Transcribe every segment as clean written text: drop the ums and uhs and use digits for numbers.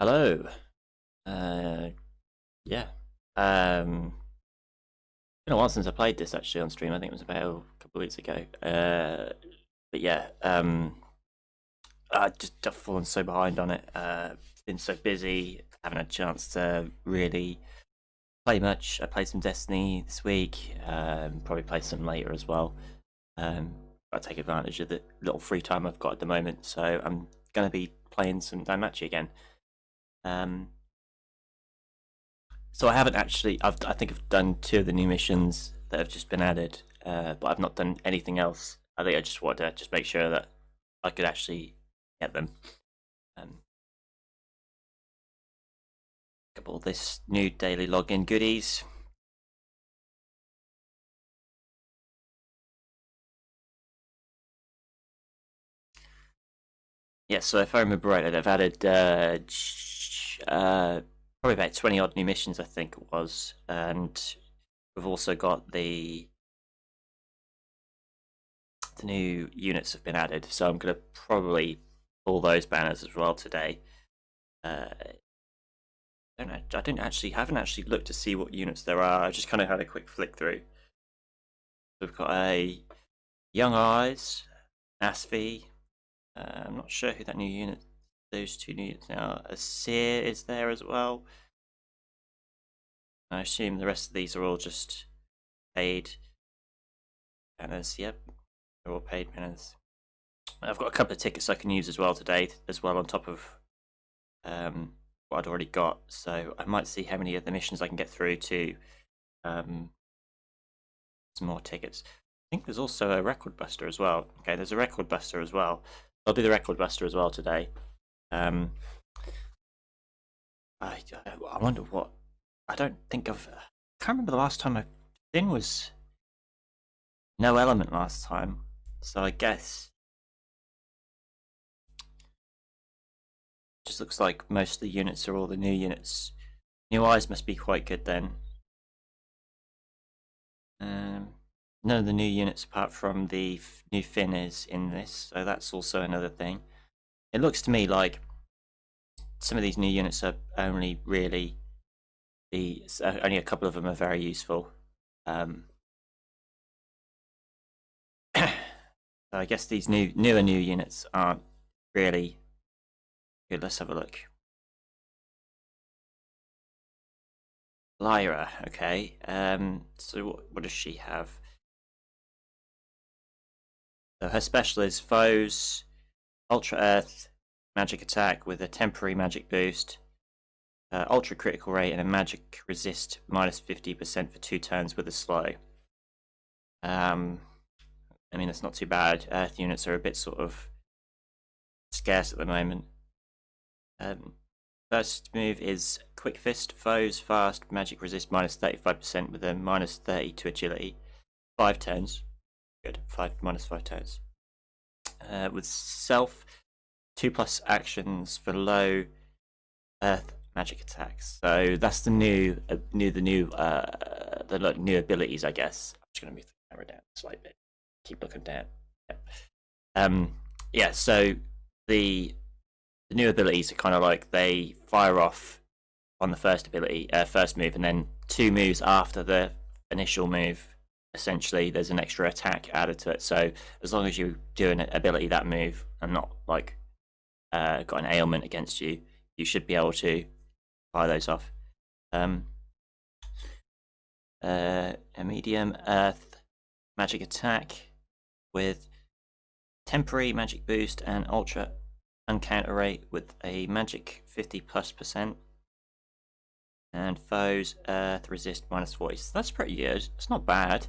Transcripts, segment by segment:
Hello. Yeah. Been a while since I played this actually on stream. I think it was about a couple of weeks ago. But yeah, I've fallen so behind on it. Been so busy, haven't had a chance to really play much. I played some Destiny this week. Probably play some later as well. I take advantage of the little free time I've got at the moment. So I'm gonna be playing some Daimachi again. So I haven't actually. I think I've done 2 of the new missions that have just been added, but I've not done anything else. I think I just wanted to just make sure that I could actually get them. All this new daily login goodies. Yeah, so if I remember right, they've added probably about 20 odd new missions, I think it was, and we've also got the new units have been added. So I'm going to probably pull those banners as well today. I haven't actually looked to see what units there are. I just kind of had a quick flick through. We've got a Young Eyes, Asvi. I'm not sure who that new unit. Those 2 new units now. A Seer is there as well. I assume the rest of these are all just paid banners. Yep, they're all paid banners. I've got a couple of tickets I can use as well today, as well on top of what I'd already got. So I might see how many of the missions I can get through to some more tickets. I think there's also a record buster as well. Okay, there's a record buster as well. I'll do the record buster as well today. I wonder what. I don't think I've. I can't remember the last time I. Thin was no element last time, so I guess it just looks like most of the units are all the new units. New eyes must be quite good then. None of the new units apart from the new fin is in this, so that's also another thing. It looks to me like some of these new units are only really only a couple of them are very useful. So I guess these newer new units aren't really good. Let's have a look. Lyra, okay. So what does she have? So her special is foes, Ultra Earth, magic attack with a temporary magic boost, ultra critical rate, and a magic resist minus 50% for 2 turns with a slow. I mean, that's not too bad. Earth units are a bit sort of scarce at the moment. First move is Quick Fist, foes, fast, magic resist minus 35% with a minus 30 to agility. 5 turns. Good. Minus 5 turns. With self, 2+ actions for low earth magic attacks. So that's the new abilities, I guess. I'm just gonna move the camera down a slight bit. Keep looking down. Yeah. So the new abilities are kind of like they fire off on the first move, and then 2 moves after the initial move. Essentially, there's an extra attack added to it. So as long as you do an ability that move and not like got an ailment against you, you should be able to fire those off. A medium earth magic attack with temporary magic boost and ultra uncounter rate with a magic 50+%. And foes earth resist minus 40. So that's pretty good. It's not bad.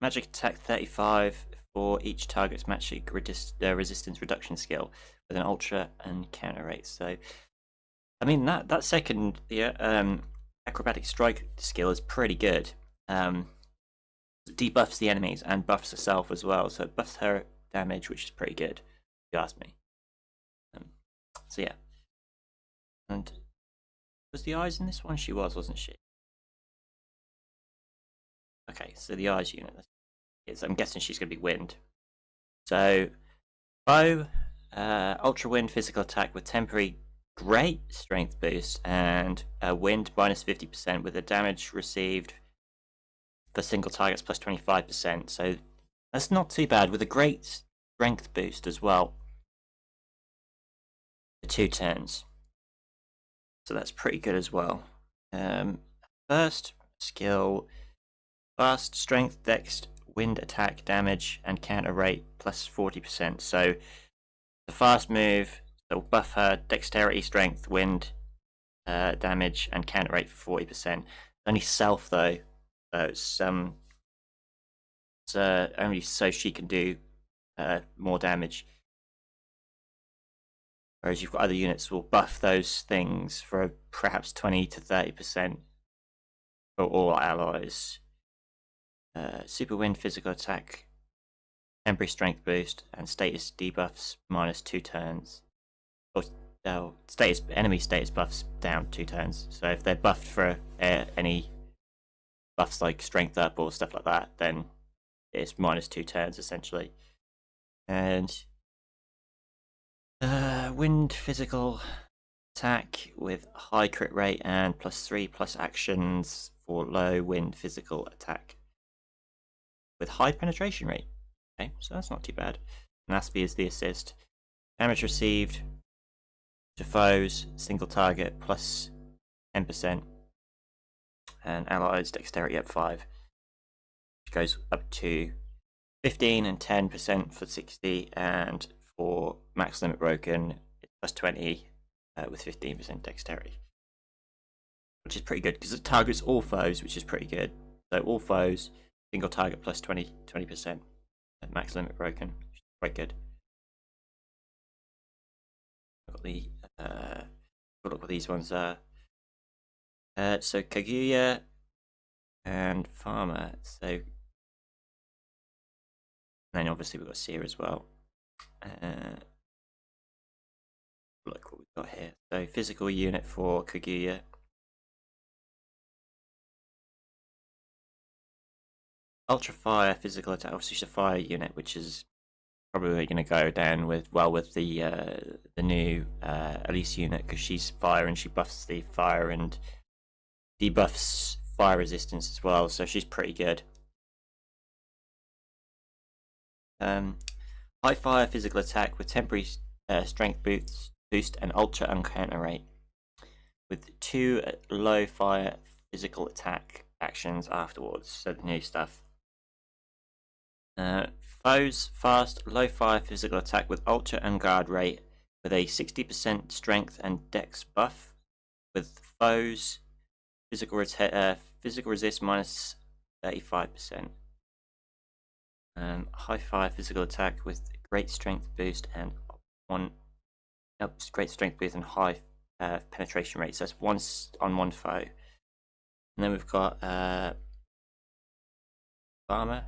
Magic attack 35 for each target's magic resistance reduction skill with an ultra and counter rate. So, I mean that second acrobatic strike skill is pretty good. It debuffs the enemies and buffs herself as well. So it buffs her damage, which is pretty good, if you ask me. So yeah. And was the eyes in this one? She was, wasn't she? Okay, so the eyes unit is, I'm guessing she's going to be wind. So, bow, ultra wind physical attack with temporary great strength boost and wind minus 50% with the damage received for single targets plus 25%. So that's not too bad with a great strength boost as well for 2 turns. So that's pretty good as well. First skill, fast, strength, dex, wind attack, damage, and counter rate plus 40%. So the fast move will buff her dexterity, strength, wind, damage, and counter rate for 40%. Only self though, so it's only so she can do more damage. Whereas you've got other units will buff those things for perhaps 20 to 30% for all allies. Super wind physical attack, temporary strength boost, and status debuffs minus 2 turns. Or enemy status buffs down 2 turns. So if they're buffed for any buffs like strength up or stuff like that, then it's minus 2 turns essentially. And wind physical attack with high crit rate and +3+ actions for low wind physical attack with high penetration rate. Okay, so that's not too bad. Nasby is the assist. Damage received to foes, single target plus 10%, and allies dexterity at 5, which goes up to 15 and 10% for 60, and for max limit broken it's plus 20 with 15% dexterity, which is pretty good because it targets all foes, which is pretty good. So all foes, single target plus 20% at max limit broken, which is quite good. look what these ones are. So Kaguya and Farmer. So, and then obviously we've got Seer as well. Look what we've got here. So physical unit for Kaguya. Ultra Fire physical attack. Obviously, she's a fire unit, which is probably going to go down with the new Elise unit, because she's fire and she buffs the fire and debuffs fire resistance as well. So she's pretty good. High fire physical attack with temporary strength boost and ultra uncounter rate, with 2 low fire physical attack actions afterwards. So the new stuff. Foes fast low fire physical attack with ultra and guard rate with a 60% strength and dex buff, with foes physical resist minus 35%. High fire physical attack with great strength boost and great strength boost and high penetration rate. So that's once on one foe. And then we've got Varma,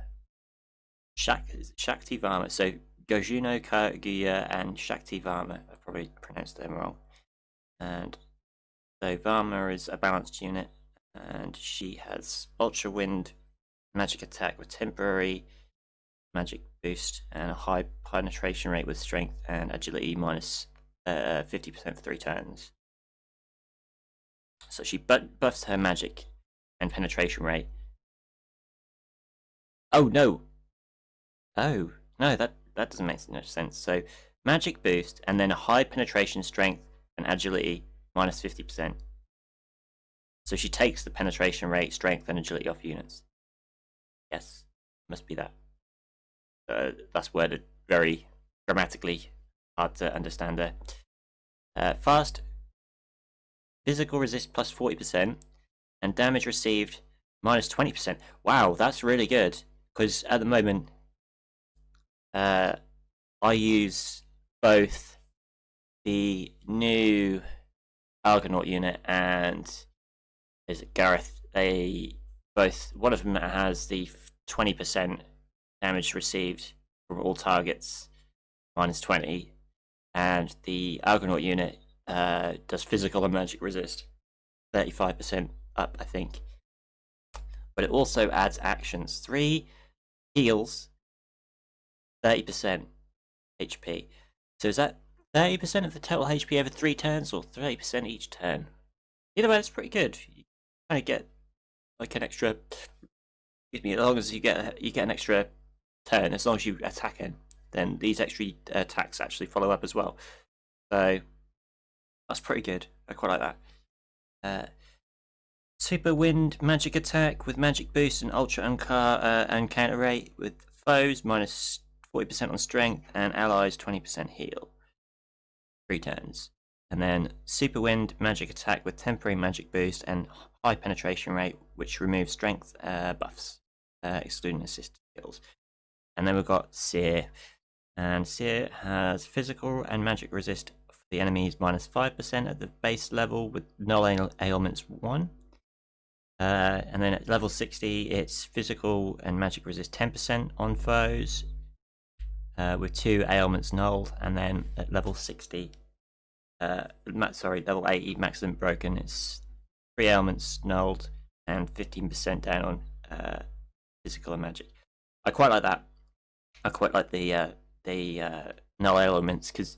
Shakti Varma. So Gojuno, Kaguya, and Shakti Varma. I probably pronounced them wrong. And so Varma is a balanced unit, and she has Ultra Wind magic attack with temporary magic boost and a high penetration rate with strength and agility minus 50% for 3 turns. So she buffs her magic and penetration rate. Oh no! Oh no, that doesn't make much sense. So magic boost and then a high penetration strength and agility minus 50%. So she takes the penetration rate, strength, and agility off units. Yes, must be that. That's worded very grammatically hard to understand there. Fast physical resist plus 40% and damage received minus 20%. Wow, that's really good, because at the moment I use both the new Argonaut unit and is it Gareth? One of them has the 20% damage received from all targets minus 20, and the Argonaut unit does physical and magic resist 35% up, I think. But it also adds actions. 3 heals 30% HP. So is that 30% of the total HP over 3 turns, or 30% each turn? Either way, it's pretty good. You kind of get like an extra. Excuse me. As long as you get an extra turn, as long as you attack in, then these extra attacks actually follow up as well. So that's pretty good. I quite like that. Super Wind magic attack with magic boost and ultra and counter rate with foes minus 40% on strength and allies 20% heal. 3 turns. And then Super Wind magic attack with temporary magic boost and high penetration rate, which removes strength buffs, excluding assist skills. And then we've got Seer. And Seer has physical and magic resist for the enemies minus 5% at the base level with null ailments 1. And then at level 60, it's physical and magic resist 10% on foes with 2 ailments nulled. And then at level 60, level 80, maximum broken, it's 3 ailments nulled and 15% down on physical and magic. I quite like that. I quite like the null ailments, because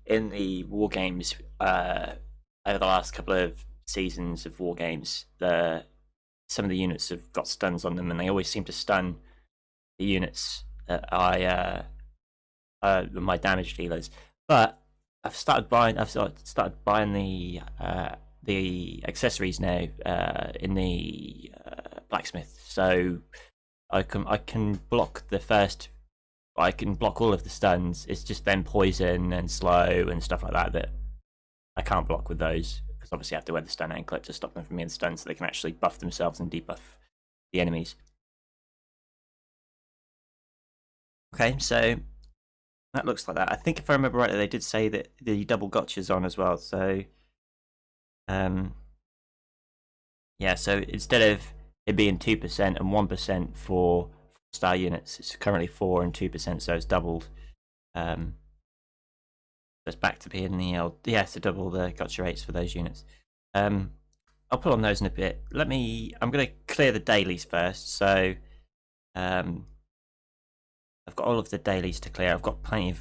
in the war games over the last couple of seasons of war games, some of the units have got stuns on them, and they always seem to stun the units that my damage dealers. But I've started buying the accessories now in the blacksmith, so I can block the first. I can block all of the stuns. It's just then poison and slow and stuff like that I can't block with those, because obviously I have to wear the stun anklet to stop them from being stunned, so they can actually buff themselves and debuff the enemies. Okay, so That looks like that. I think if I remember rightly, they did say that the double gotcha's on as well. So, yeah. So instead of it being 2% and 1% for star units, it's currently 4 and 2%. So it's doubled. It's back to being the old, yeah, to double the gotcha rates for those units. I'll put on those in a bit. I'm going to clear the dailies first. So, I've got all of the dailies to clear. I've got plenty of,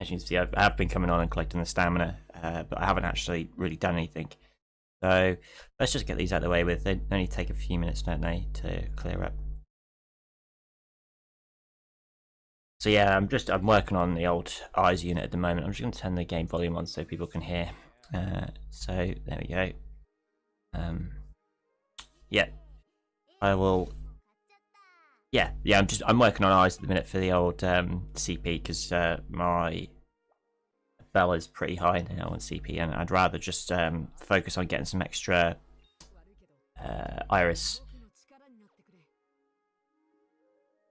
as you can see, I have been coming on and collecting the stamina, but I haven't actually really done anything. So let's just get these out of the way with. They only take a few minutes, don't they, to clear up. So yeah, I'm working on the old eyes unit at the moment. I'm just going to turn the game volume on so people can hear. So there we go. Yeah, I will. Yeah. I'm working on eyes at the minute for the old CP because my bell is pretty high now on CP, and I'd rather just focus on getting some extra iris.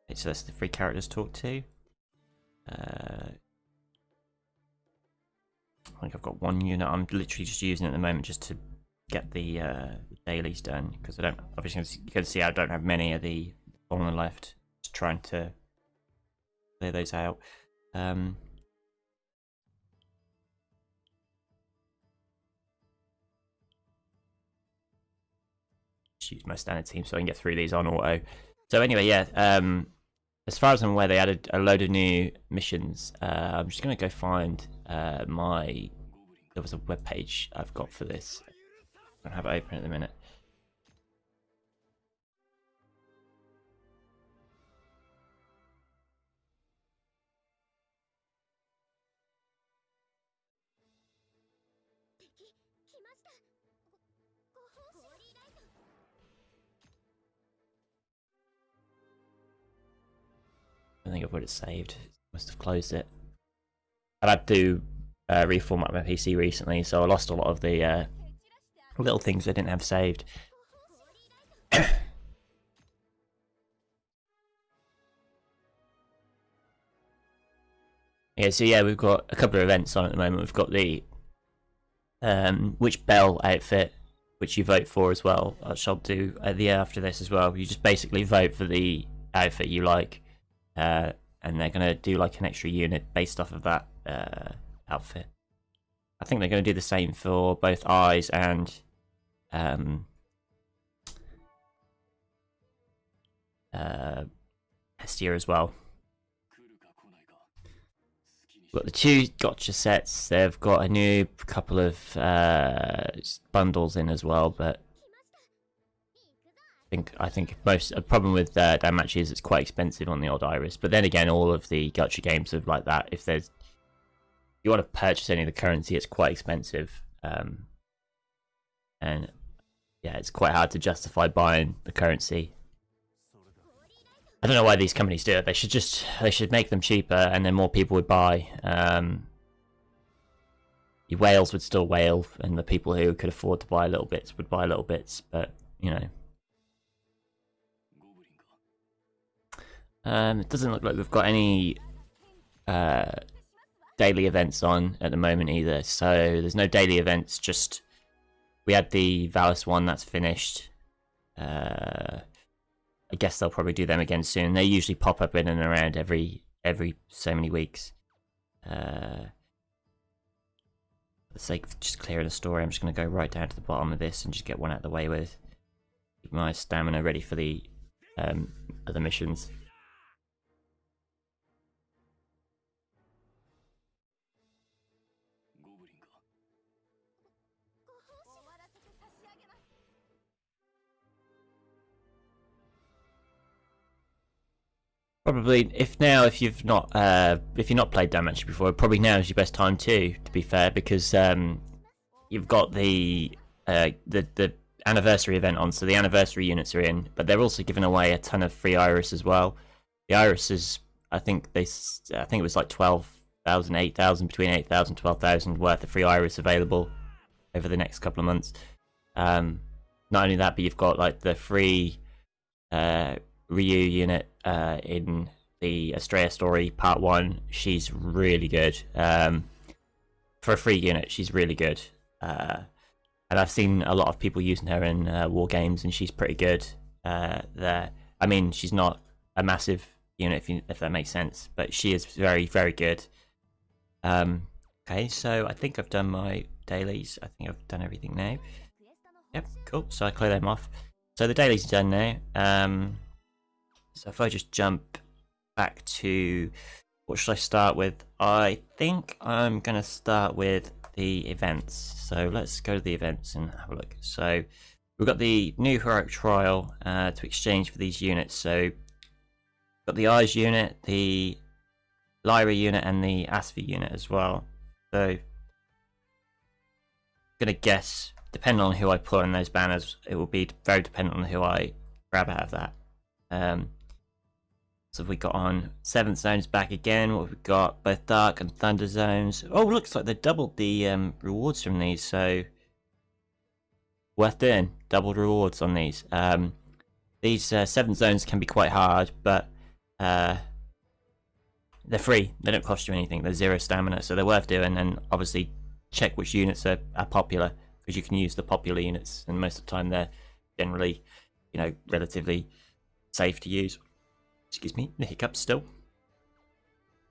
Okay, so that's the three characters to talk to. I think I've got one unit I'm literally just using at the moment just to get the dailies done, because I don't, obviously you can see I don't have many of the on the left. Just trying to clear those out. Just use my standard team so I can get through these on auto. So anyway, yeah, as far as I'm aware, they added a load of new missions. I'm just going to go find there was a web page I've got for this. I don't have it open at the minute. I think I've got it saved. Must have closed it. I had to reformat my PC recently, so I lost a lot of the little things I didn't have saved. Yeah, so yeah, we've got a couple of events on at the moment. We've got the which Bell outfit, which you vote for as well. I shall do the year after this as well. You just basically vote for the outfit you like, and they're going to do like an extra unit based off of that outfit. I think they're going to do the same for both eyes and Hestia as well. We've got the two gotcha sets. They've got a new couple of bundles in as well, but I think most a problem with Danmachi is it's quite expensive on the old Iris. But then again, all of the gotcha games are like that. If you want to purchase any of the currency, it's quite expensive, and yeah, it's quite hard to justify buying the currency. I don't know why these companies do it. They should make them cheaper, and then more people would buy. Your whales would still whale, and the people who could afford to buy little bits would buy little bits. But you know, it doesn't look like we've got any daily events on at the moment either. So there's no daily events. Just we had the Valis one that's finished. I guess they'll probably do them again soon. They usually pop up in and around every so many weeks. For the sake of just clearing the story, I'm just going to go right down to the bottom of this and just get one out of the way with. Keep my stamina ready for the other missions. Probably, if you've not played Danmachi before, probably now is your best time too. To be fair, because you've got the anniversary event on, so the anniversary units are in, but they're also giving away a ton of free iris as well. The iris is, I think it was like 12,000, 8,000, between 8,000, 12,000 worth of free iris available over the next couple of months. Not only that, but you've got like the free Ryu unit in the Estrella story part 1, she's really good. For a free unit, she's really good. And I've seen a lot of people using her in war games, and she's pretty good there. I mean, she's not a massive unit, if that makes sense, but she is very, very good. Okay, so I think I've done my dailies. I think I've done everything now. Yep, cool. So I clear them off. So the dailies are done now. So if I just jump back to, what should I start with? I think I'm going to start with the events. So let's go to the events and have a look. So we've got the new heroic trial to exchange for these units. So we've got the Eyes unit, the Lyra unit, and the Asvi unit as well. So I'm going to guess, depending on who I put in those banners, it will be very dependent on who I grab out of that. So we got on 7th zones back again. What we've got, both dark and thunder zones. Oh, looks like they doubled the rewards from these, so worth doing. Doubled rewards on these. These 7th zones can be quite hard, but they're free. They don't cost you anything. They're 0 stamina, so they're worth doing. And obviously, check which units are popular, because you can use the popular units, and most of the time they're generally, relatively safe to use. Excuse me, the hiccups still.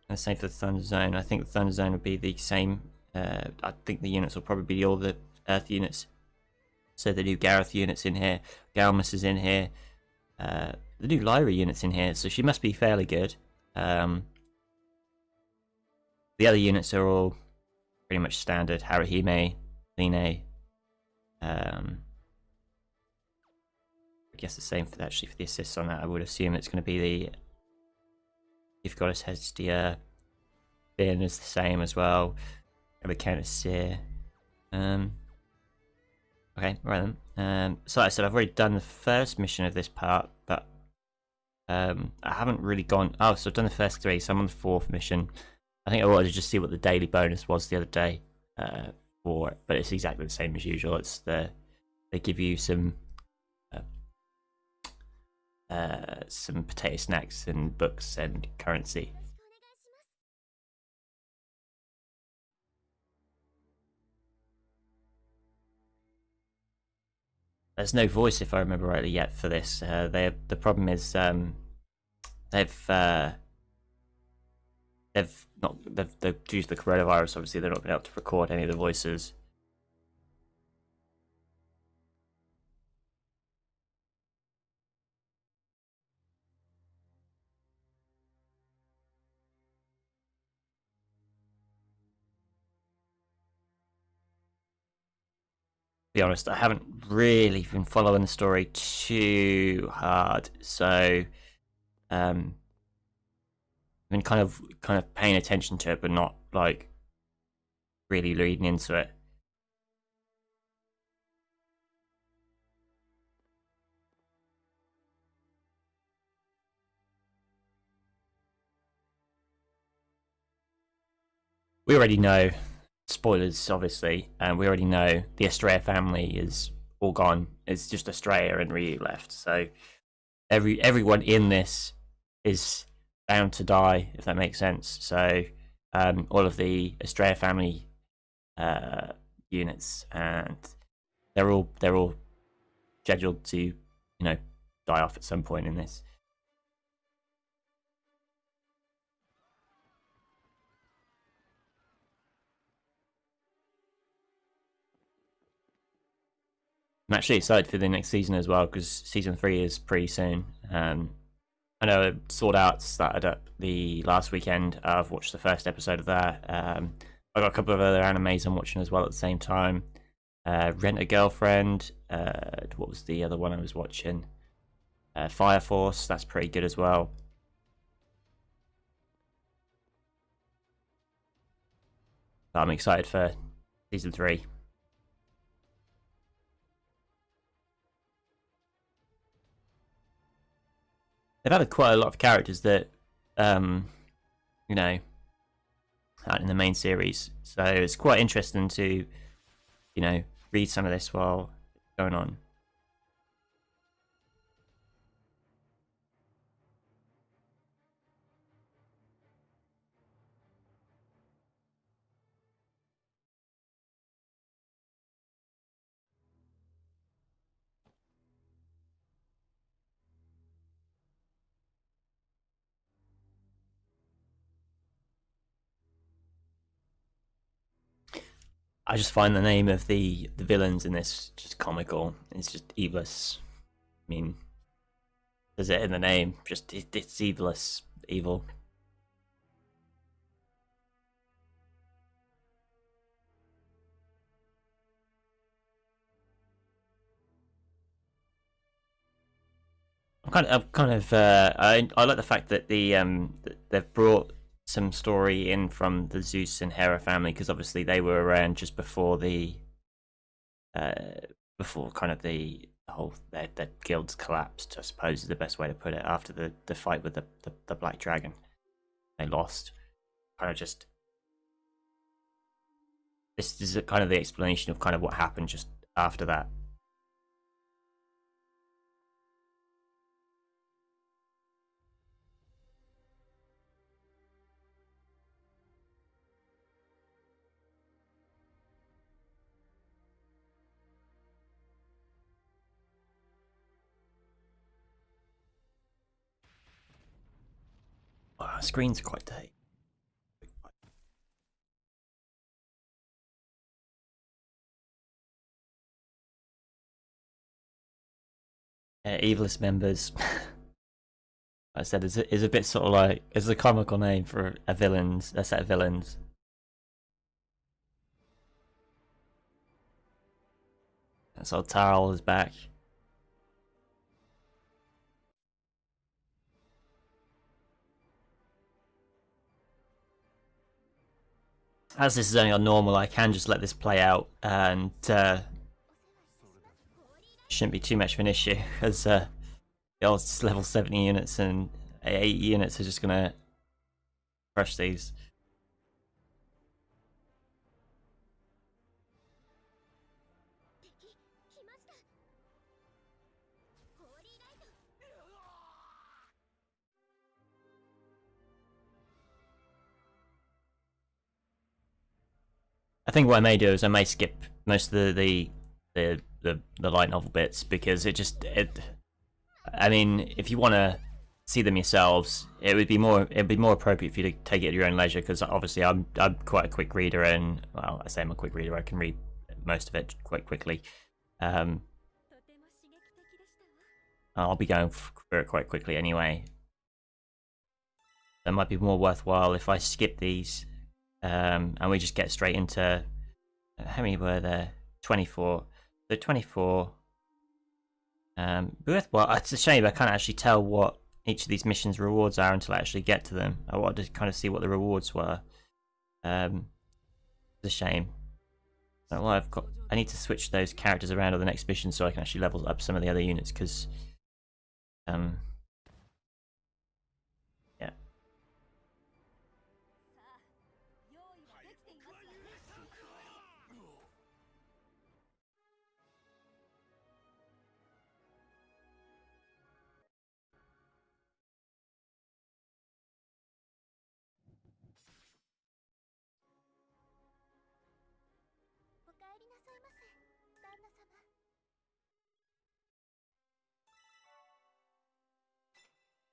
And same for the Thunder Zone. I think the Thunder Zone would be the same. I think the units will probably be all the Earth units. So the new Gareth units in here. Galmus is in here. The new Lyra units in here. So she must be fairly good. The other units are all pretty much standard. Haruhime, Line. I guess the same for actually for the assists on that. I would assume it's going to be the If Goddess Hestia. Finn is the same as well. And the Countess Seer. Okay, right then. So like I said, I've already done the first mission of this part, but I haven't really gone. Oh, so I've done the first 3, so I'm on the 4th mission. I think I wanted to just see what the daily bonus was the other day for it, but it's exactly the same as usual. It's they give you some potato snacks and books and currency. There's no voice, if I remember rightly, yet for this. The problem is they've due to the coronavirus. Obviously, they're not been able to record any of the voices. Be honest, I haven't really been following the story too hard, so I've been kind of paying attention to it, but not like really reading into it. We already know, spoilers obviously, and we already know the Estrella family is all gone. It's just Estrella and Ryu left. So everyone in this is bound to die, if that makes sense. So all of the Estrella family units, and they're all scheduled to die off at some point in this. I'm actually excited for the next season as well, because season 3 is pretty soon. I know Sword Art started up the last weekend. I've watched the first episode of that. I got a couple of other animes I'm watching as well at the same time. Rent a Girlfriend. What was the other one I was watching? Fire Force. That's pretty good as well. But I'm excited for season 3. They've added quite a lot of characters that, aren't in the main series. So it's quite interesting to, read some of this while it's going on. I just find the name of the villains in this just comical. It's just Evilus. I mean, there's it in the name. Just it's Evilus, evil. I like the fact that they've brought some story in from the Zeus and Hera family, because obviously they were around just before the before kind of the whole their guilds collapsed, I suppose is the best way to put it, after the fight with the Black Dragon. They lost. Kind of just this is kind of the explanation of kind of what happened just after that. Oh, screen's quite tight. Evilist members. I said is a bit sort of like it's a comical name for a set of villains. So Tarl is back. As this is only on normal, I can just let this play out, and shouldn't be too much of an issue, as it's level 70 units and 8 units are just gonna crush these. I think what I may do is I may skip most of the light novel bits, because I mean, if you want to see them yourselves, it'd be more appropriate for you to take it at your own leisure, because obviously I'm quite a quick reader, and well, I say I'm a quick reader, I can read most of it quite quickly. I'll be going through it quite quickly anyway. That might be more worthwhile if I skip these, and we just get straight into how many were there? 24. So 24. Worthwhile. It's a shame I can't actually tell what each of these missions rewards are until I actually get to them. I wanted to kind of see what the rewards were. It's a shame. So what I've got, I need to switch those characters around on the next mission so I can actually level up some of the other units, because yeah.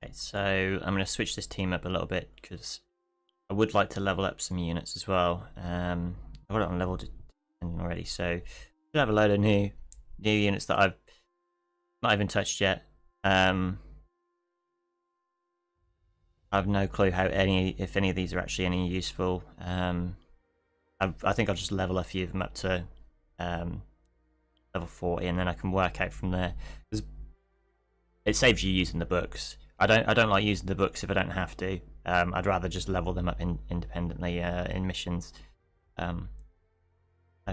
Okay, so I'm going to switch this team up a little bit, because I would like to level up some units as well. I've got it on level 10 already, so we'll have a load of new units that I've not even touched yet. I have no clue how if any of these are actually any useful. I think I'll just level a few of them up to level 40, and then I can work out from there. It saves you using the books. I don't like using the books if I don't have to. I'd rather just level them up independently in missions. I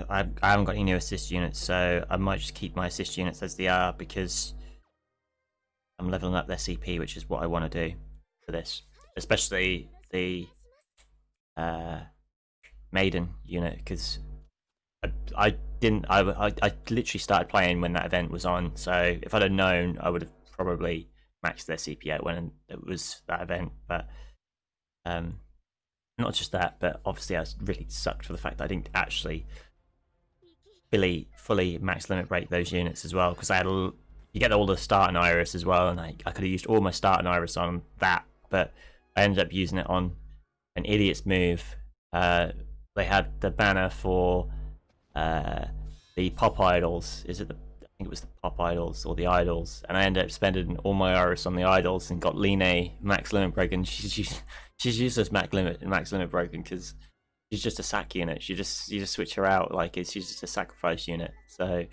haven't got any new assist units, so I might just keep my assist units as they are, because I'm leveling up their CP, which is what I want to do for this, especially the maiden unit, because I literally started playing when that event was on, so if I'd have known, I would have probably maxed their CP out when it was that event. But not just that, but obviously I was really sucked for the fact that I didn't actually fully max limit break those units as well, because I had you get all the start and iris as well, and I could have used all my start and iris on that, but I ended up using it on an idiot's move. They had the banner for the pop idols. Is it the? I think it was the pop idols or the idols, and I ended up spending all my iris on the idols and got Line max limit broken. She's useless max limit broken because she's just a sack unit. You just switch her out like she's just a sacrifice unit. So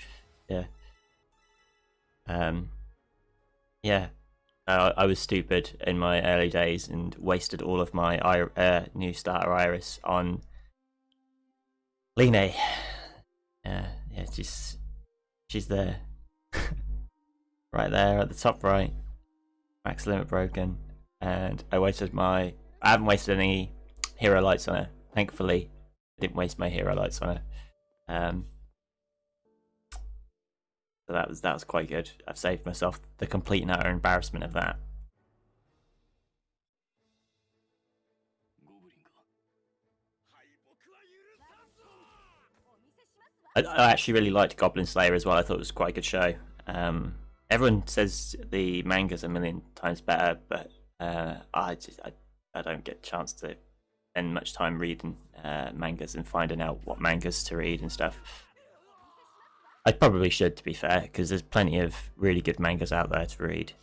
yeah, yeah. I was stupid in my early days and wasted all of my new starter iris on Line. Yeah, she's there, right there at the top right, max limit broken, and I haven't wasted any hero lights on her. Thankfully, I didn't waste my hero lights on her. So that was quite good. I've saved myself the complete and utter embarrassment of that. I actually really liked Goblin Slayer as well. I thought it was quite a good show. Everyone says the manga's a million times better, but I don't get a chance to spend much time reading mangas and finding out what mangas to read and stuff. I probably should, to be fair, because there's plenty of really good mangas out there to read.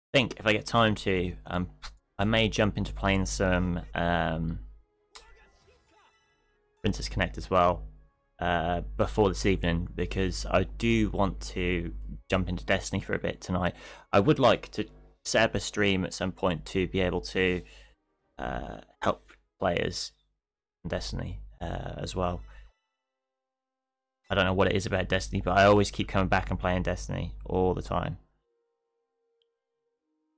I think if I get time to, I may jump into playing some Princess Connect as well before this evening, because I do want to jump into Destiny for a bit tonight. I would like to set up a stream at some point to be able to help players in Destiny as well. I don't know what it is about Destiny, but I always keep coming back and playing Destiny all the time.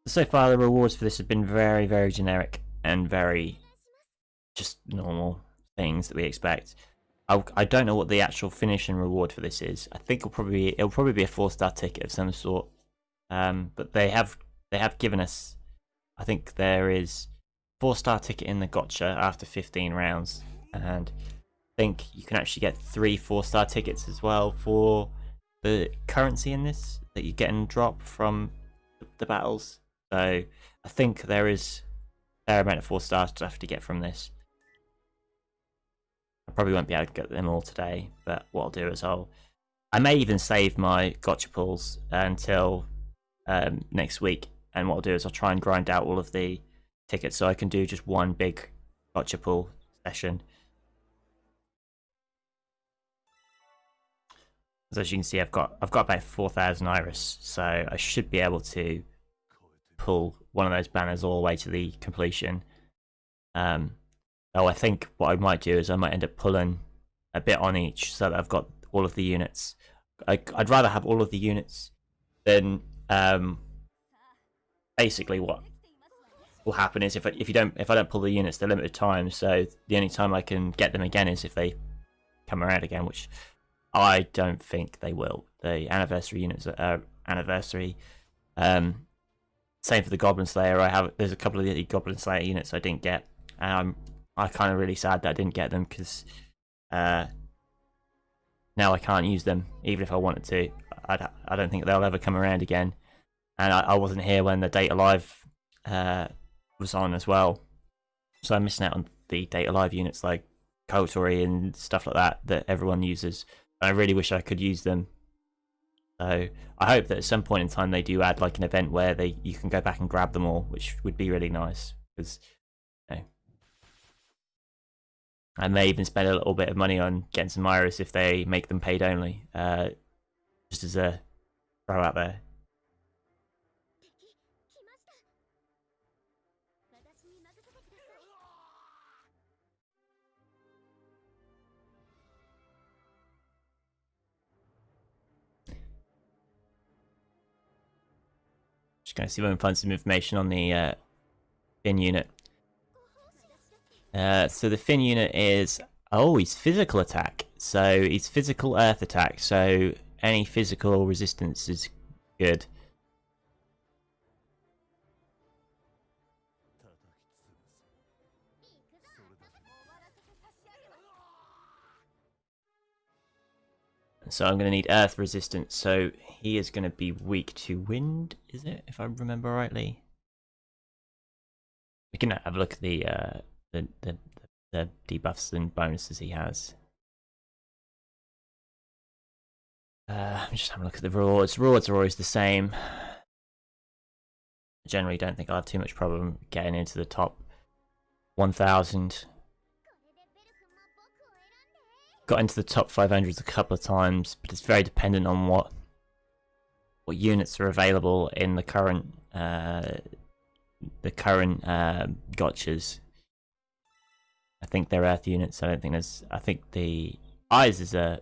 So far, the rewards for this have been very, very generic and very just normal things that we expect. I don't know what the actual finishing reward for this is. I think it'll probably be a 4-star ticket of some sort. But they have given us. I think there is 4-star ticket in the gotcha after 15 rounds, and I think you can actually get 3 4-star tickets as well for the currency in this that you get and drop from the battles. So I think there is a fair amount of 4-star stuff to get from this. I probably won't be able to get them all today, but what I'll do is I may even save my gotcha pulls until next week, and what I'll do is I'll try and grind out all of the tickets so I can do just one big gotcha pull session. As you can see, I've got about 4,000 iris, so I should be able to pull one of those banners all the way to the completion. I think what I might do is I might end up pulling a bit on each so that I've got all of the units. I'd rather have all of the units than basically what will happen is if I don't pull the units, they're limited time, so the only time I can get them again is if they come around again, which I don't think they will. The anniversary units are anniversary. Same for the Goblin Slayer. There's a couple of the Goblin Slayer units I didn't get. I'm kind of really sad that I didn't get them because now I can't use them even if I wanted to. I don't think they'll ever come around again. And I wasn't here when the Data Live was on as well, so I'm missing out on the Data Live units like Kotori and stuff like that everyone uses. I really wish I could use them. So I hope that at some point in time they do add like an event where you can go back and grab them all, which would be really nice. Because I may even spend a little bit of money on getting some iris if they make them paid only. Just as a throw out there. Just going to see if I can find some information on the Finn unit. So the Finn unit is he's physical attack. So he's physical earth attack. So any physical resistance is good. So I'm going to need earth resistance, so he is going to be weak to wind, is it, if I remember rightly? We can have a look at the debuffs and bonuses he has. I'm just having a look at the rewards. Rewards are always the same. I generally don't think I'll have too much problem getting into the top 1,000. Got into the top 500s a couple of times, but it's very dependent on what units are available in the current gotchas. I think they're earth units. I don't think there's. I think the eyes is the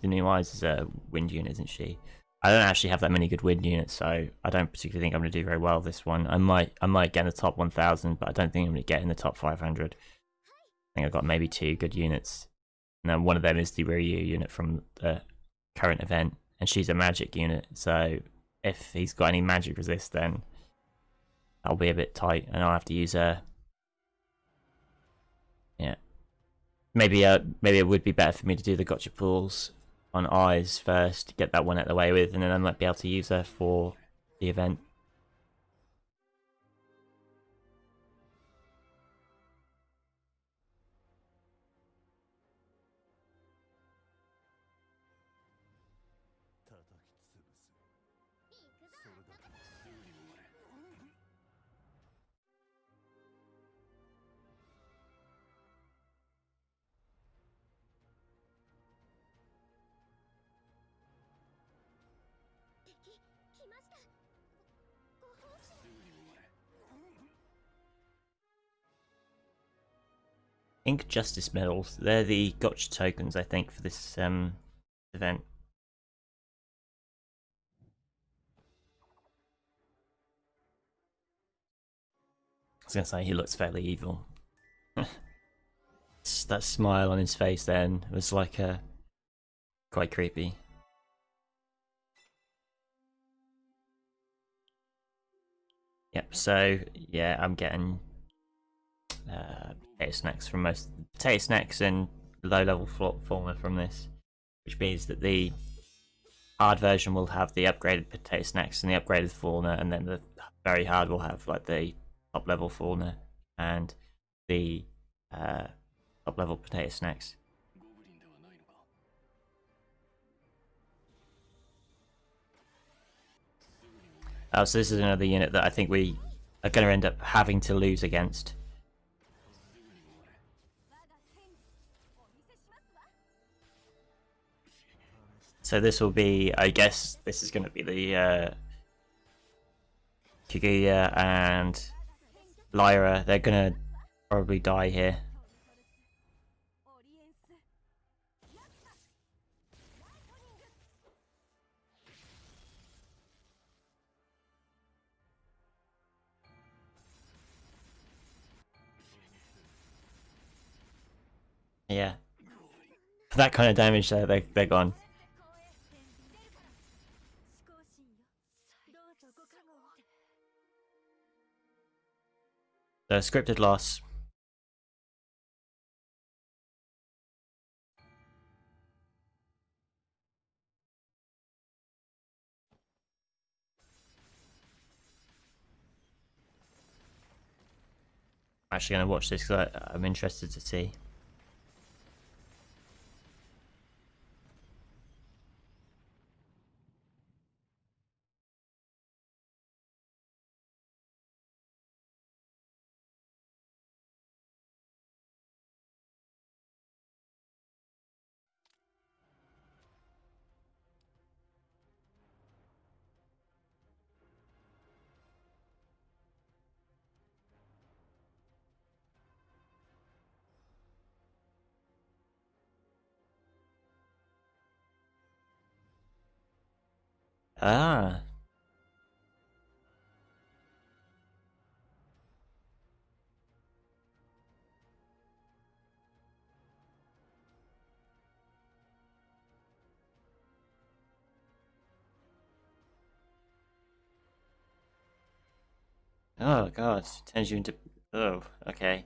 new eyes is a wind unit, isn't she? I don't actually have that many good wind units, so I don't particularly think I'm going to do very well this one. I might get in the top 1,000, but I don't think I'm going to get in the top 500. I think I've got maybe 2 good units. And one of them is the Ryu unit from the current event, and she's a magic unit, so if he's got any magic resist, then that'll be a bit tight, and I'll have to use her. Yeah. Maybe it would be better for me to do the gotcha pools on eyes first, get that one out of the way with, and then I might be able to use her for the event. Ink Justice medals. They're the gotcha tokens, I think, for this event. I was gonna say he looks fairly evil. That smile on his face then was like quite creepy. Yep. So yeah, I'm getting potato snacks from most potato snacks and low-level fauna from this, which means that the hard version will have the upgraded potato snacks and the upgraded fauna, and then the very hard will have like the top-level fauna and the top-level potato snacks. Oh, so this is another unit that I think we are going to end up having to lose against. So this will be, I guess, this is going to be the Kaguya and Lyra. They're going to probably die here. Yeah. For that kind of damage, they're gone. The scripted loss. I'm actually going to watch this because I'm interested to see. Ah. Oh god, it turns you into... Oh, okay.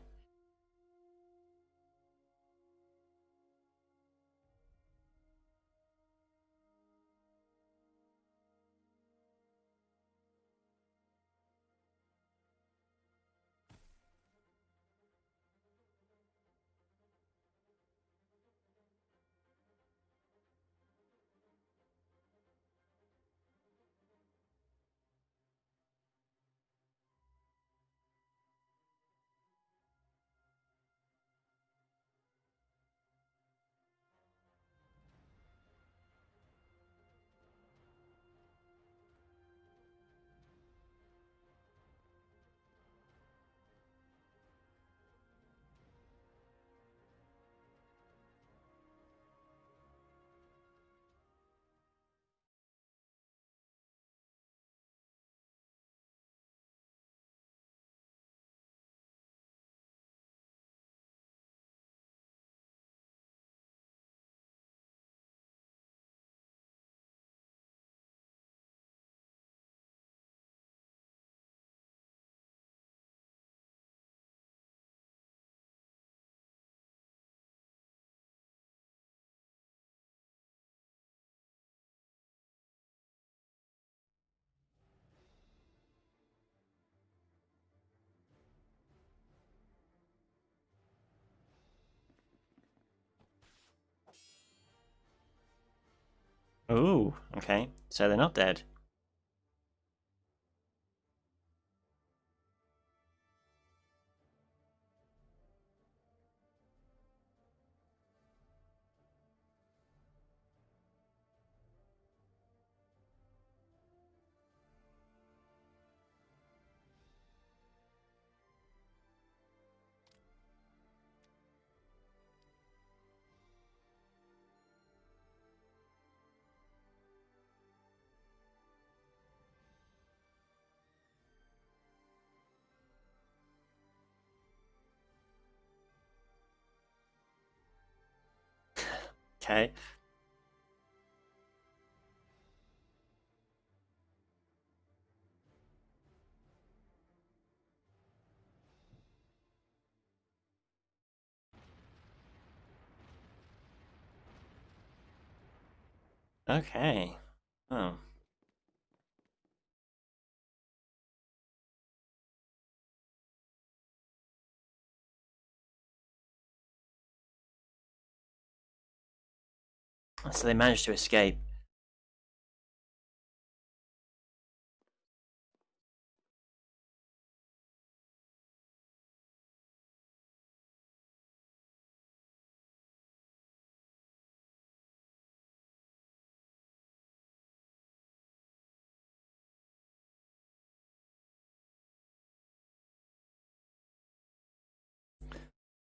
Ooh, okay. So they're not dead. Okay. Okay. Oh. So they managed to escape.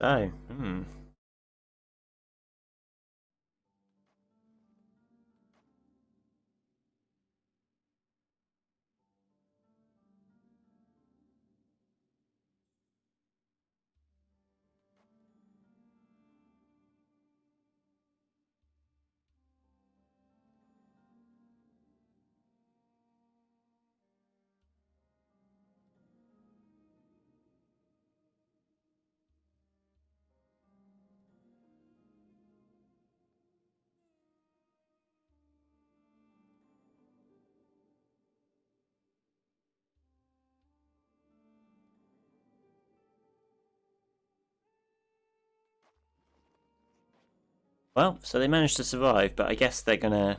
Oh, hmm. Well, so they managed to survive, but I guess they're gonna...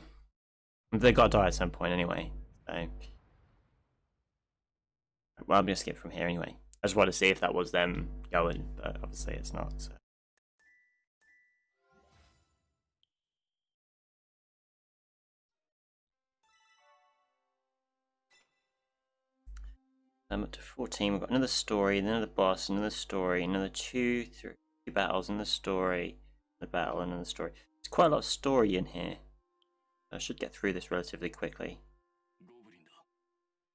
They gotta die at some point anyway. So... Well, I'm gonna skip from here anyway. I just wanted to see if that was them going, but obviously it's not, so... Up to 14, we've got another story, another boss, another story, another two battles, another story, the battle, another story. There's quite a lot of story in here. I should get through this relatively quickly.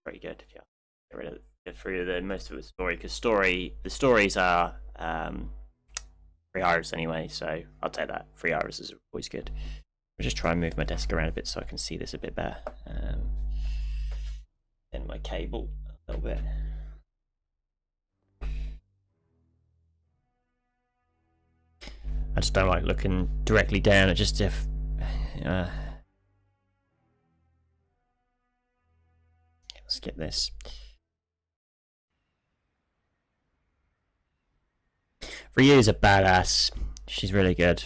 Very good, yeah. Get through the most of the story, because the stories are 3 hours anyway, so I'll take that. 3 hours is always good. I'll just try and move my desk around a bit so I can see this a bit better. And my cable a little bit. I just don't like looking directly down at just if. Let's get this. Ryu's a badass. She's really good.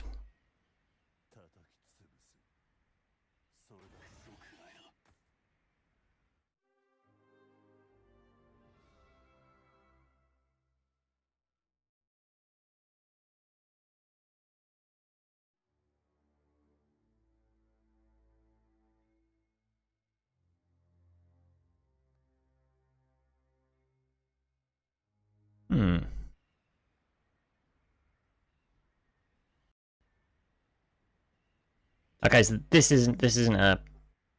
Okay, so this isn't an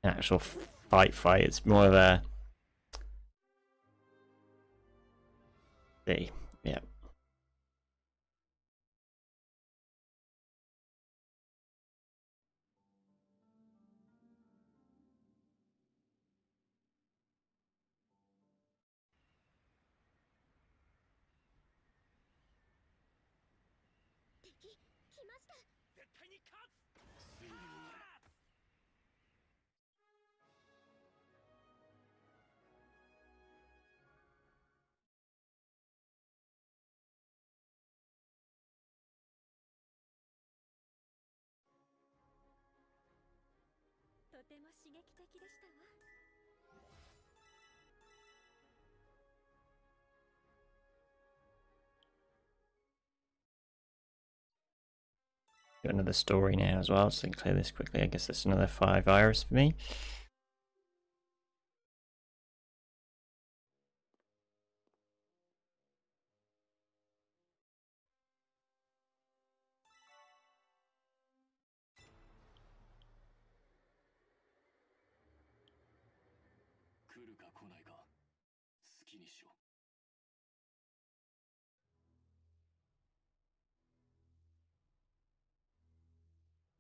actual fight. It's more of a yeah. Got another story now as well, so I can clear this quickly. I guess that's another 5 iris for me.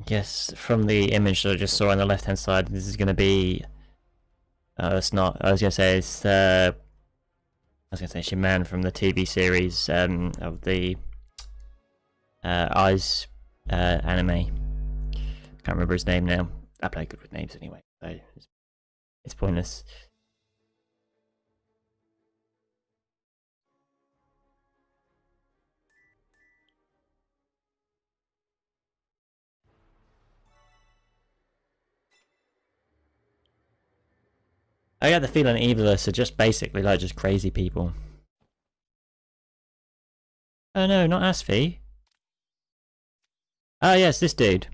Yes, from the image that I just saw on the left hand side, this is going to be. It's not. I was going to say it's. I was going to say Shaman from the TV series of the Eyes anime. Can't remember his name now. I play good with names anyway, so it's pointless. I get the feeling Evilists are just basically like just crazy people. Oh no, not Asfi. Oh yes, this dude.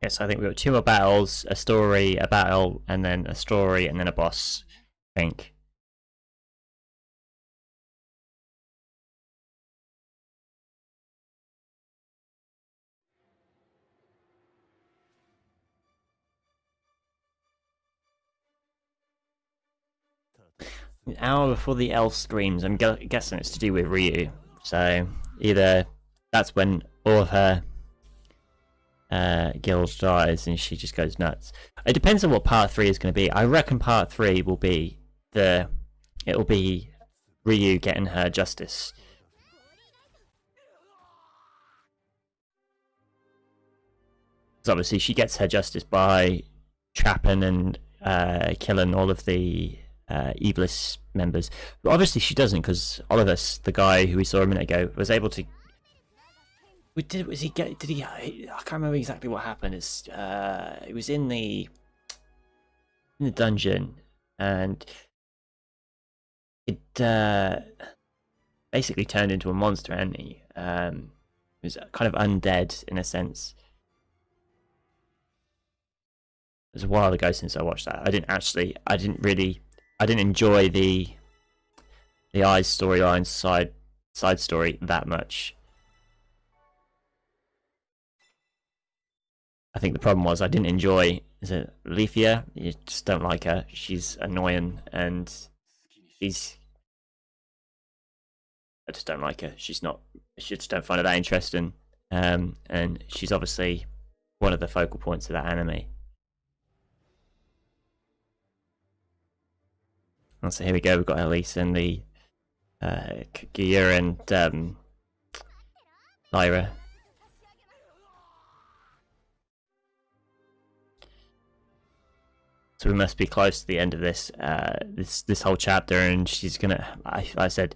Yes, I think we've got 2 more battles, a story, a battle, and then a story, and then a boss, I think. An hour before the elf screams, I'm guessing it's to do with Ryu. So, either that's when all of her guild dies and she just goes nuts. It depends on what part 3 is going to be. I reckon part 3 will be it'll be Ryu getting her justice. Because obviously she gets her justice by trapping and killing all of the Evilist members. But obviously she doesn't, because Olivus, the guy who we saw a minute ago, was able to. Did he? I can't remember exactly what happened. It was in the dungeon, and it basically turned into a monster, and he was kind of undead in a sense. It was a while ago since I watched that. I didn't enjoy the Eyes storyline side story that much. I think the problem was I didn't enjoy is it Leafia? You just don't like her. She's annoying and she's. I just don't like her. She's not. I just don't find her that interesting. And she's obviously one of the focal points of that anime. And so here we go. We've got Elise and the Kaguya and Lyra. So we must be close to the end of this this whole chapter, and she's gonna. I said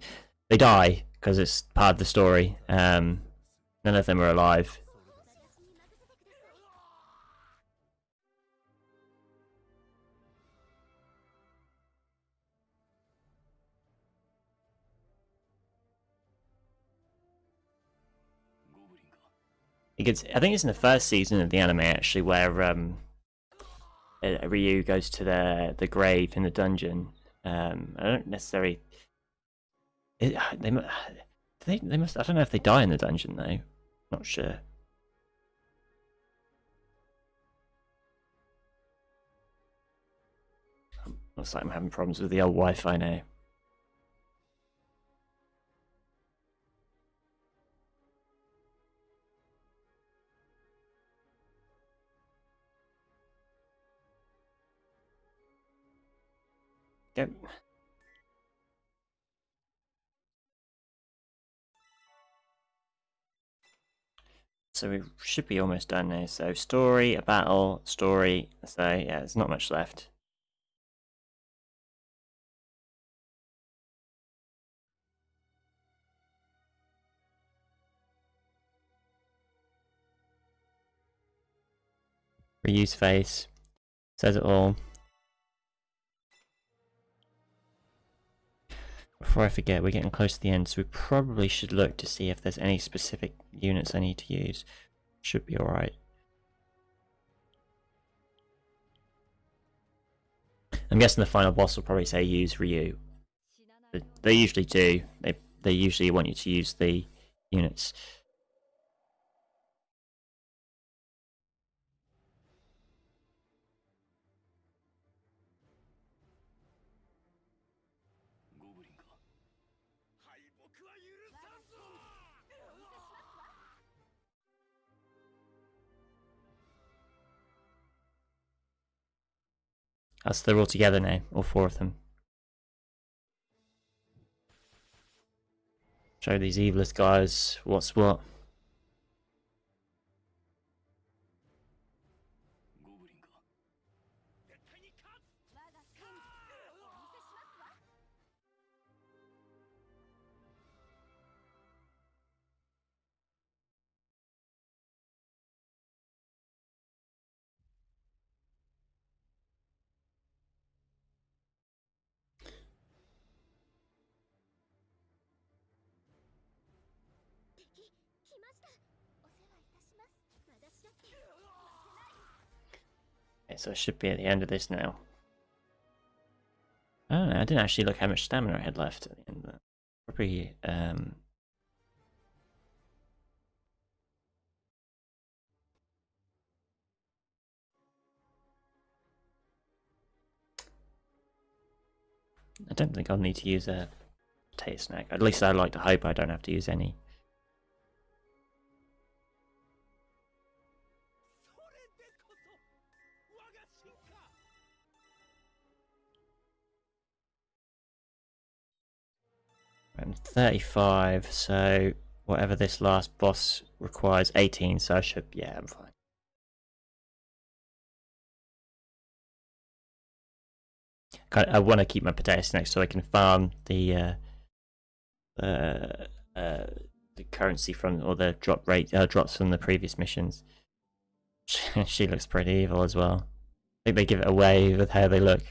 they die because it's part of the story. None of them are alive. I think it's in the first season of the anime actually, where Ryu goes to the grave in the dungeon. I don't necessarily. They must. I don't know if they die in the dungeon though. Not sure. Looks like I'm having problems with the old Wi-Fi now. Yep. So we should be almost done now. So story, a battle, story. So yeah, there's not much left. Reuse face. Says it all. Before I forget, we're getting close to the end, so we probably should look to see if there's any specific units I need to use. Should be alright. I'm guessing the final boss will probably say use Ryu. They usually do. They usually want you to use the units. So they're all together now, all four of them. Show these evilest guys what's what. Okay, so I should be at the end of this now. I don't know, I didn't actually look how much stamina I had left at the end of that. Probably, I don't think I'll need to use a potato snack. At least I like to hope I don't have to use any. I'm 35, so whatever this last boss requires 18, so I should, yeah, I'm fine. I want to keep my potato snacks so I can farm the currency from, or the drop rate drops from the previous missions. She looks pretty evil as well. I think they give it away with how they look.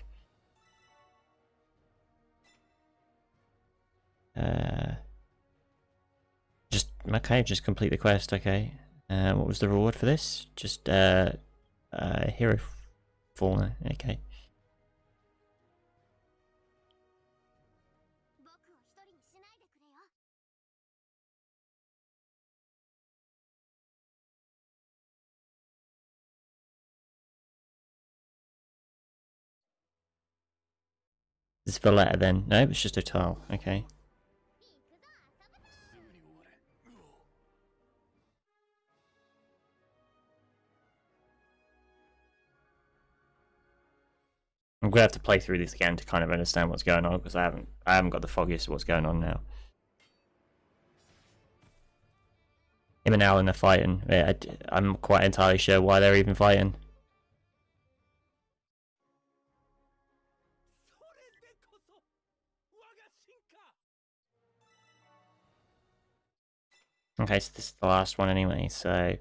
Just complete the quest. Okay. What was the reward for this? Just hero fauna. Okay. This is Valletta then. No, it's just a tile. Okay. I'm gonna have to play through this again to kind of understand what's going on, because I haven't got the foggiest of what's going on now. Him and Alan are fighting. Yeah, I'm quite entirely sure why they're even fighting. Okay, so this is the last one anyway, so...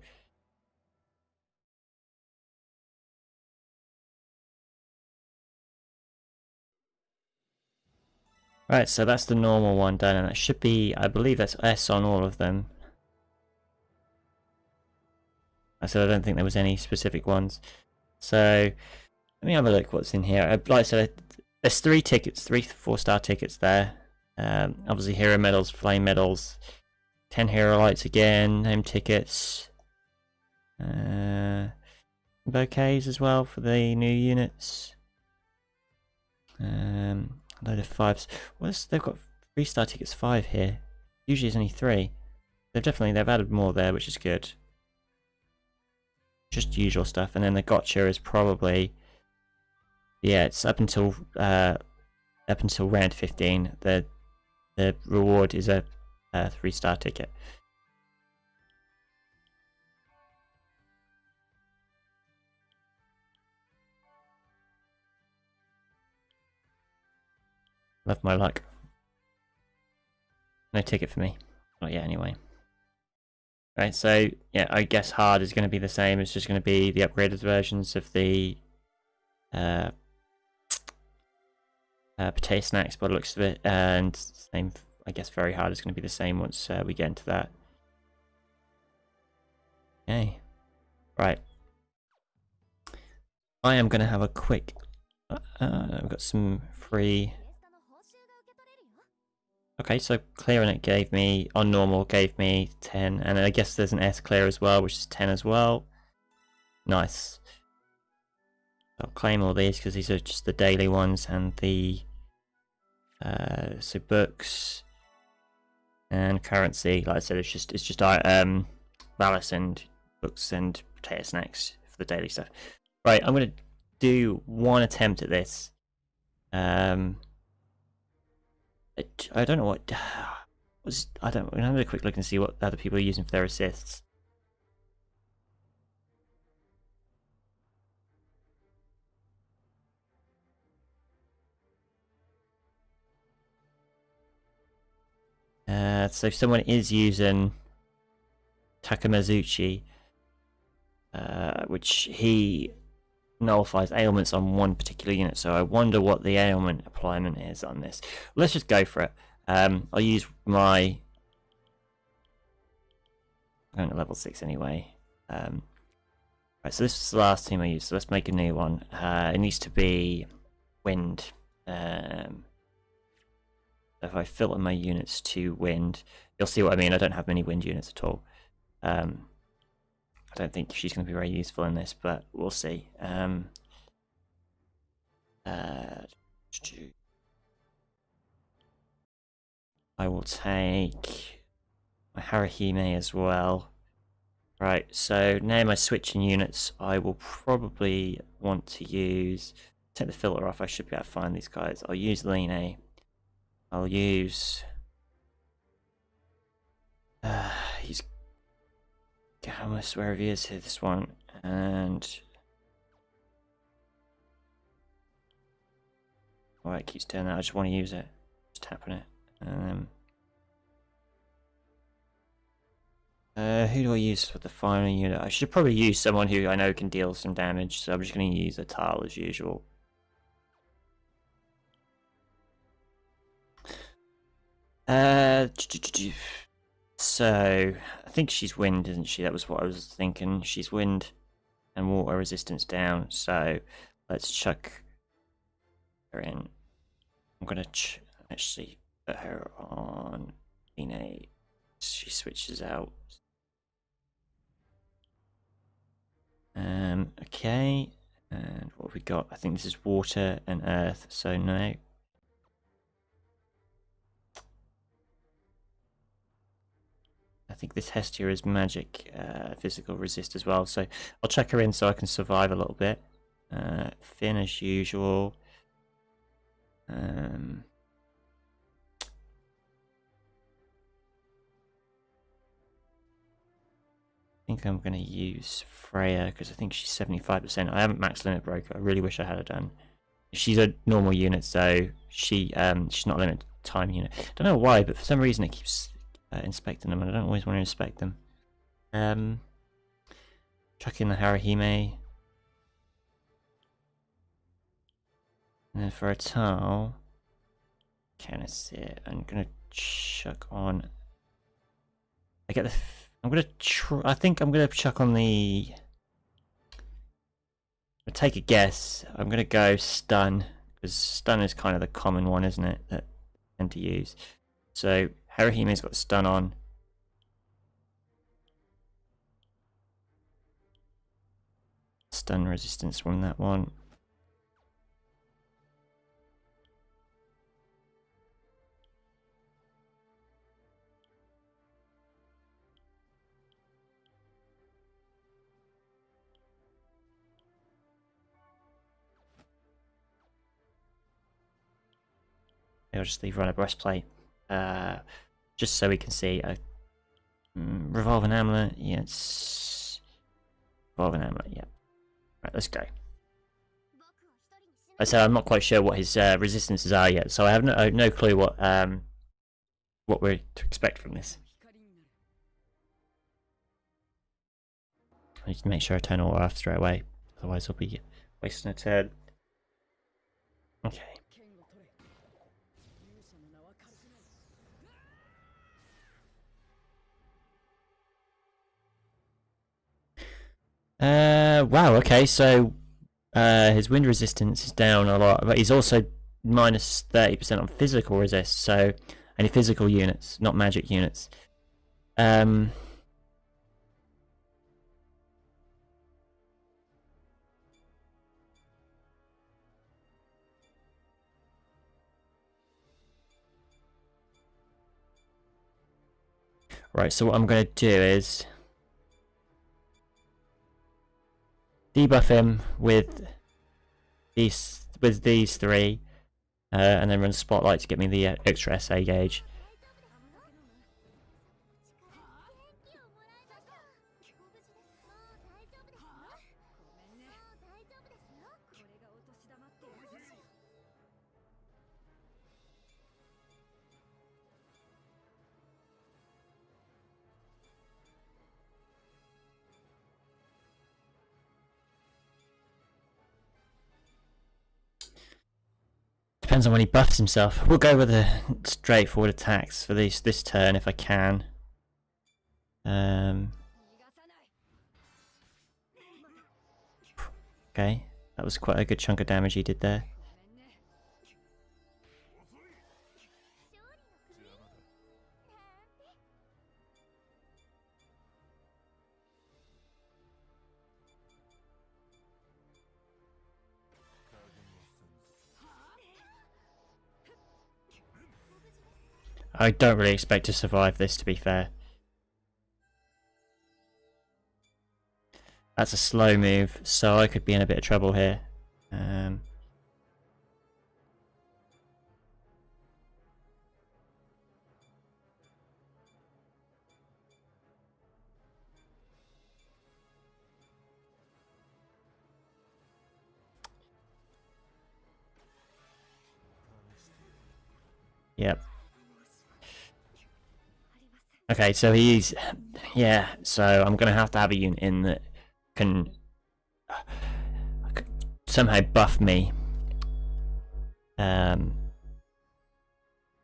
Right, so that's the normal one done, and that should be, I believe that's S on all of them. I said I don't think there was any specific ones. So, let me have a look what's in here. Like I said, there's 3 tickets, 3 4-star tickets there. Obviously hero medals, flame medals, 10 hero lights again, name tickets. Bouquets as well for the new units. A load of 5s. They've got 3-star tickets 5 here. Usually it's only 3. They've added more there, which is good. Just usual stuff, and then the gotcha is probably, yeah, it's up until round 15. The reward is a 3-star ticket. Love my luck. No ticket for me. Not yet, anyway. Right, so yeah, I guess hard is going to be the same. It's just going to be the upgraded versions of the potato snacks by the looks of it, and same. I guess very hard is going to be the same once we get into that. Okay, right. I am going to have a quick. I've got some free. Okay, so clearing it gave me, on normal, gave me 10, and I guess there's an S clear as well, which is 10 as well. Nice. I'll claim all these because these are just the daily ones, and the so books and currency. Like I said, it's just ballast and books and potato snacks for the daily stuff. Right, I'm gonna do one attempt at this. I don't know what was. I don't. I'm gonna have a quick look and see what other people are using for their assists. So someone is using Takamazuchi, which he nullifies ailments on one particular unit. So I wonder what the ailment appliement is on this. Let's just go for it. I'll use my. I'm going to level 6 anyway. Right, so this is the last team I used. So let's make a new one. It needs to be wind. If I filter my units to wind, you'll see what I mean. I don't have many wind units at all. I don't think she's going to be very useful in this, but we'll see. I will take my Harahime as well. Right, so now my switching units, I will probably want to use... Take the filter off, I should be able to find these guys. I'll use Line. I'll use... he's... almost wherever he is here, this one. And... oh, it keeps doing that, I just want to use it. Just tapping it. Who do I use for the final unit? I should probably use someone who I know can deal some damage, so I'm just going to use a tile as usual. So, I think she's wind, isn't she? That was what I was thinking. She's wind and water resistance down, so let's chuck her in. I'm going to actually put her on Ine. She switches out. Okay, and what have we got? I think this is water and earth, so no. think this Hestia is magic, physical resist as well. So I'll chuck her in so I can survive a little bit. Finn as usual. I think I'm going to use Freya because I think she's 75%. I haven't max limit broker. I really wish I had her done. She's a normal unit, so she's not a limit time unit. Don't know why, but for some reason it keeps inspecting them, and I don't always want to inspect them. Chuck in the Harahime. And then for a Tal, can I sit? I'm gonna chuck on. I get the. I'm gonna. I think I'm gonna chuck on the. I'll take a guess. I'm gonna go stun because stun is kind of the common one, isn't it? That I tend to use. So Harahime's got stun on. Stun resistance from that one. I'll just leave her on a breastplate, just so we can see. Revolving amulet, yes. Revolving amulet, yeah. Right, let's go. I said I'm not quite sure what his resistances are yet, so I have no clue what we're to expect from this. I need to make sure I turn all off straight away, otherwise I'll be wasting a turn. Okay. Wow, okay, so his wind resistance is down a lot, but he's also minus 30% on physical resist, so any physical units, not magic units. Right, so what I'm going to do is debuff him with these three, and then run Spotlight to get me the extra SA gauge. Depends on when he buffs himself. We'll go with the straightforward attacks for this turn if I can. Okay, that was quite a good chunk of damage he did there. I don't really expect to survive this, to be fair. That's a slow move, so I could be in a bit of trouble here. Yep. Okay, so he's... Yeah, so I'm going to have a unit in that can somehow buff me. I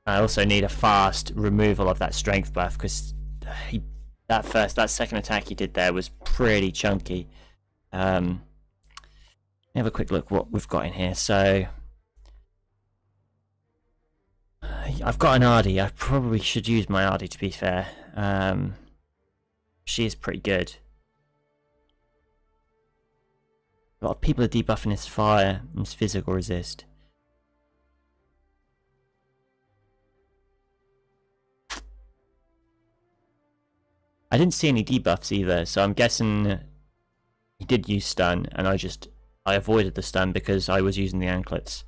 also need a fast removal of that strength buff, because that second attack he did there was pretty chunky. Let me have a quick look what we've got in here. So I've got an Ardy. I probably should use my Ardy, to be fair. She is pretty good. A lot of people are debuffing his fire and his physical resist. I didn't see any debuffs either, so I'm guessing he did use stun, and I avoided the stun because I was using the anklets.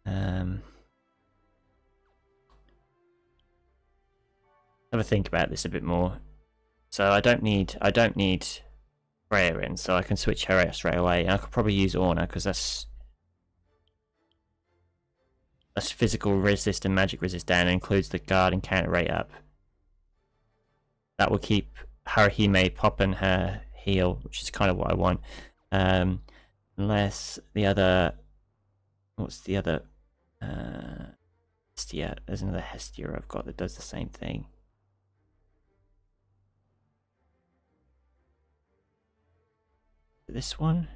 Have a think about this a bit more. So I don't need Freya in, so I can switch her out straight away. And I could probably use Orna because that's physical resist and magic resist down, and includes the guard and counter rate up. That will keep Haruhime popping her heal, which is kind of what I want. Unless the other, what's the other? Hestia. There's another Hestia I've got that does the same thing. This one?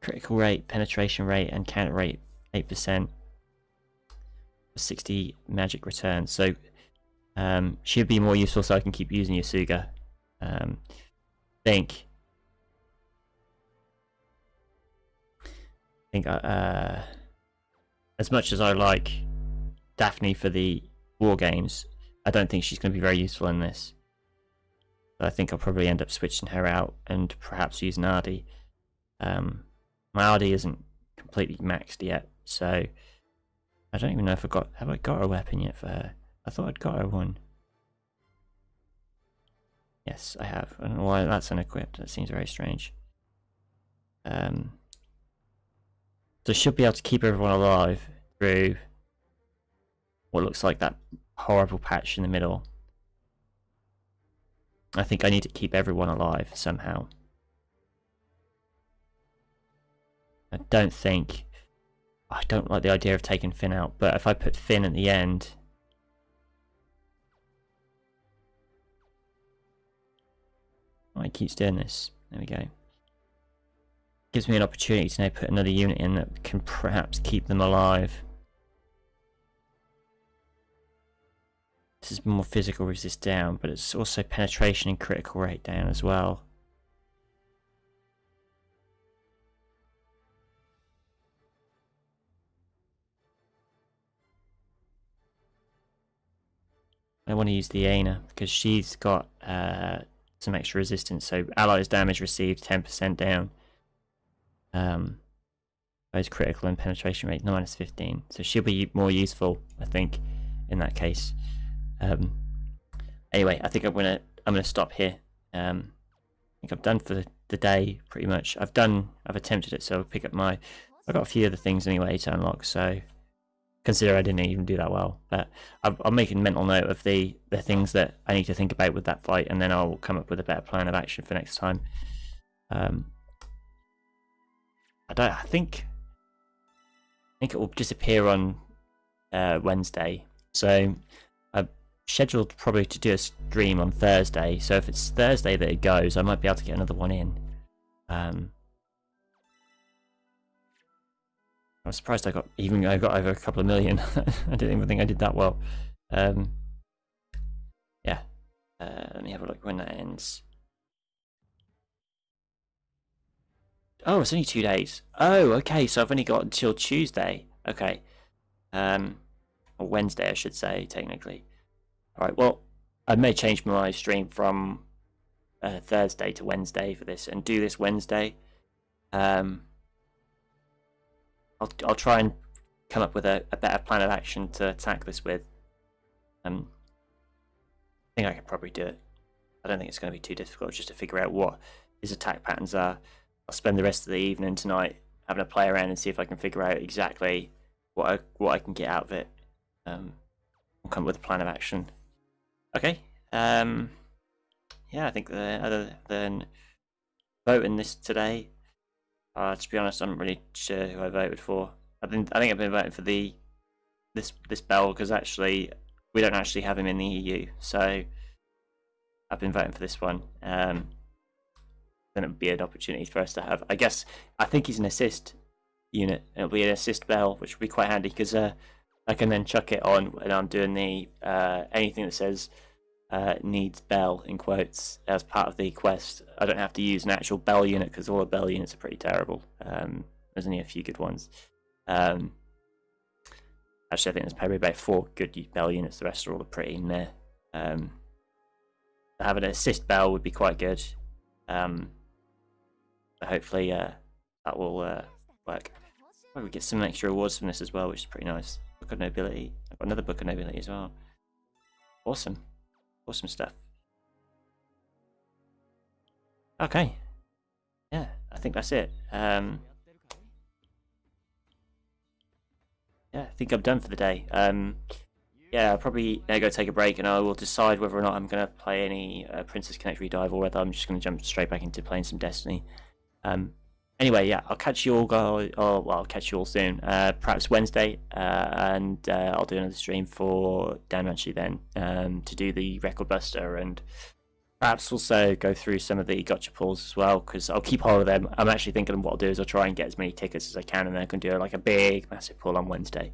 Critical rate, penetration rate, and counter rate 8%. 60 magic return. So she'd be more useful, so I can keep using Yasuga. Think as much as I like Daphne for the war games, I don't think she's going to be very useful in this. So I think I'll probably end up switching her out and perhaps use Nardi. My Nardi isn't completely maxed yet, so I don't even know if have I got a weapon yet for her? I thought I'd got her one. Yes, I have. I don't know why that's unequipped. That seems very strange. So I should be able to keep everyone alive through what looks like that horrible patch in the middle. I think I need to keep everyone alive somehow. I don't like the idea of taking Finn out, but if I put Finn at the end, oh, he keeps doing this. There we go. Gives me an opportunity to now put another unit in that can perhaps keep them alive. This is more physical resist down, but it's also penetration and critical rate down as well. I want to use the Aina because she's got some extra resistance, so allies damage received 10% down. Both critical and penetration rate -15, so she'll be more useful, I think, in that case. Anyway, I think I'm gonna stop here. I think I'm done for the day pretty much. I've attempted it, so I'll pick up I've got a few other things anyway to unlock, so consider I didn't even do that well, but I'll make a mental note of the things that I need to think about with that fight, and then I'll come up with a better plan of action for next time. I think it will disappear on Wednesday, so I've scheduled probably to do a stream on Thursday, so if it's Thursday that it goes, I might be able to get another one in. I'm surprised I got over a couple of million. I didn't even think I did that well. Yeah. Let me have a look when that ends. Oh, it's only 2 days. Oh, okay, so I've only got until Tuesday. Okay. Or Wednesday, I should say, technically. Alright, well, I may change my stream from Thursday to Wednesday for this, and do this Wednesday. I'll try and come up with a better plan of action to attack this with. I think I can probably do it. I don't think it's going to be too difficult just to figure out what his attack patterns are. I'll spend the rest of the evening tonight having a play around and see if I can figure out exactly what I can get out of it. I'll come up with a plan of action. Okay. Yeah, I think other than voting this today, to be honest, I'm not really sure who I voted for. I think I've been voting for this Bell because actually we don't actually have him in the EU, so I've been voting for this one. Then it would be an opportunity for us to have. I think he's an assist unit. It'll be an assist Bell, which would be quite handy because I can then chuck it on when I'm doing the anything that says needs Bell in quotes as part of the quest. I don't have to use an actual Bell unit because all the Bell units are pretty terrible. There's only a few good ones. Actually, I think there's probably about 4 good bell units. The rest are all pretty meh. Having an assist bell would be quite good. Hopefully that will work. Oh, we get some extra rewards from this as well, which is pretty nice. Book of Nobility. I've got another Book of Nobility as well. Awesome. Awesome stuff. Okay. Yeah, I think that's it. Yeah, I think I'm done for the day. Yeah, I'll probably now go take a break and I will decide whether or not I'm going to play any Princess Connect Redive or whether I'm just going to jump straight back into playing some Destiny. Anyway, yeah, I'll catch you all guys. Oh, well, I'll catch you all soon. Perhaps Wednesday, and I'll do another stream for Dan Ranchi then to do the Record Buster and perhaps also go through some of the gotcha pulls as well, because I'll keep hold of them. I'm actually thinking what I'll do is I'll try and get as many tickets as I can, and then I can do like a big, massive pull on Wednesday.